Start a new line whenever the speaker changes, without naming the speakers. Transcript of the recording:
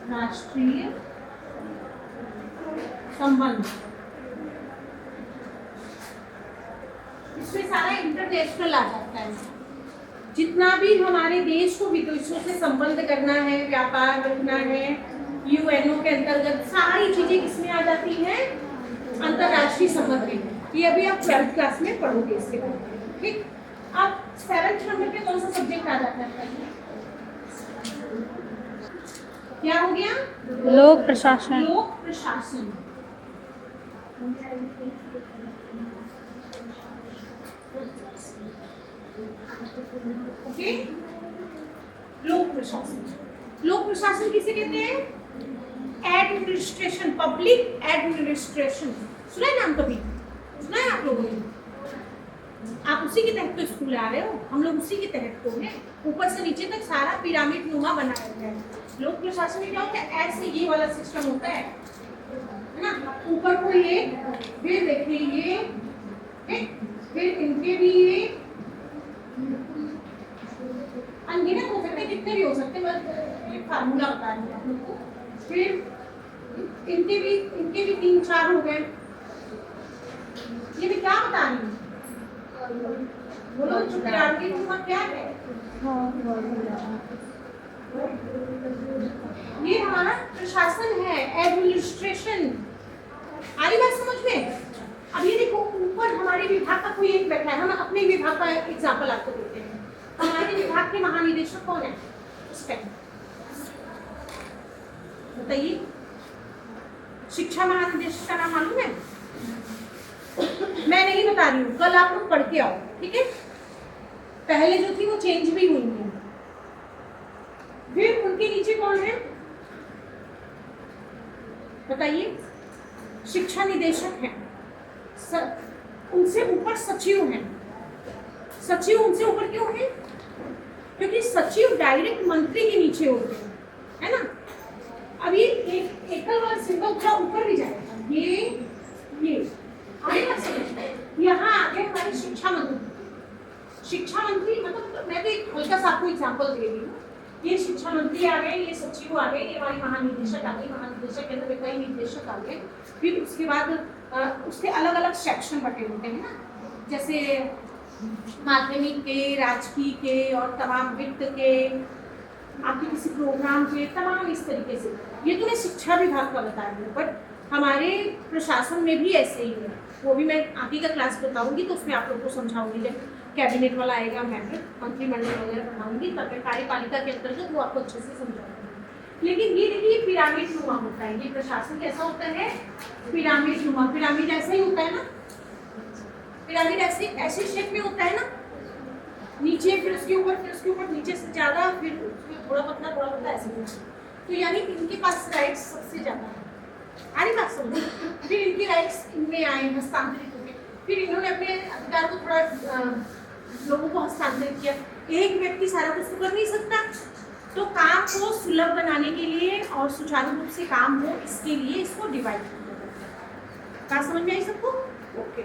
राष्ट्रीय संबंध, इसमें सारा इंटरनेशनल आ जाता है। जितना भी हमारे देश को विदेशों से संबंध करना है, व्यापार रखना है, यूएनओ के अंतर्गत सारी चीजें किसमें आ जाती हैं? अंतरराष्ट्रीय संबंध में। ये अभी आप 12th क्लास में पढ़ोगे इसके बाद। ठीक, अब 7th नंबर पे कौन सा सब्जेक्ट आ जाता है? क्या हो गया?
लोक प्रशासन।
लोक प्रशासन। ओके, लोक प्रशासन। लोक प्रशासन किसे कहते हैं? Administration, public administration. सुना है नाम कभी? सुना है आप लोगों ने? आप उसी के तहत तो स्कूल आ रहे हो, हम लोग उसी के तहत तो हैं। ऊपर से नीचे तक सारा पिरामिड नुमा बनाया गया है। लोक प्रशासन में क्या होता है? ऐसे ये वाला सिस्टम होता है ना, ऊपर को ये, फिर देखिए ये, फिर इनके भी ये अनगिनत हो सकते, कितने भी हो सकते, बस एक फार्मूला बता रही हूँ आप लोग को। फिर इनके भी 3-4 हो गए। ये मैं क्या बता रही हूँ? बोलो, जो पिरामिड नुमा क्या है? ये हमारा प्रशासन है, एडमिनिस्ट्रेशन। आ रही बात समझ में? अब ये देखो, ऊपर हमारे विभाग का कोई एक बैठा है, हम अपने विभाग का एग्जांपल आपको देते हैं। हमारे विभाग के महानिदेशक कौन है उस टाइम? बताइए। शिक्षा महानिदेशक का नाम मालूम है? मैं नहीं बता रही हूँ, कल आप लोग पढ़ के आओ, ठीक है? पहले जो थी वो चेंज भी हुई है। फिर उनके नीचे कौन है बताइए? शिक्षा निदेशक हैं। उनसे ऊपर सचिव हैं। सचिव उनसे ऊपर क्यों है? क्योंकि सचिव डायरेक्ट मंत्री के नीचे होते हैं, है ना? अब ये एक एकल वाला सिंबल थोड़ा ऊपर भी जाएगा, ये आगे बात समझ। यहाँ आगे हमारी शिक्षा मंत्री। शिक्षा मंत्री मतलब मैं तो एक हल्का सा आपको एग्जांपल दे रही हूँ। ये शिक्षा मंत्री आ गए, ये सचिव आ गए, ये हमारी महानिदेशक आ गई, महानिदेशक के अंदर कई निदेशक आ गए। फिर उसके बाद उसके अलग अलग सेक्शन बटे होते हैं ना, जैसे माध्यमिक के, राजकीय के और तमाम वित्त के, आपके किसी प्रोग्राम के, तमाम इस तरीके से। ये तो मैं शिक्षा विभाग का बता रही हूँ, बट हमारे प्रशासन में भी ऐसे ही है। वो भी मैं आगे का क्लास बताऊंगी तो उसमें आप लोग को समझाऊंगी। जब कैबिनेट वाला आएगा, मैटर मंत्रिमंडल वगैरह बनाऊंगी, तब मैं कार्यपालिका के अंतर्गत वो आपको अच्छे से समझाऊंगी। लेकिन ये देखिए, पिरामिड नुमा होता है। ये प्रशासन कैसा होता है? पिरामिड नुमा। पिरामिड ऐसा ही होता है ना, पिरामिड ऐसे शेप में होता है ना, नीचे फिर उसके ऊपर, फिर उसके ऊपर, नीचे से ज्यादा, फिर थोड़ा पतला ऐसे। तो यानी इनके पास राइट्स सबसे ज्यादा है। आरी बात समझ। फिर इनके राइट्स इनमें आए, हस्तांतरित हो गए। फिर इन्होंने अपने अधिकार को थोड़ा लोगों को हस्तांतरित किया। एक व्यक्ति सारा कुछ तो कर नहीं सकता, तो काम को सुलभ बनाने के लिए और सुचारू रूप से काम हो, इसके लिए इसको डिवाइड किया जाता है। क्या समझ में आई सबको? ओके।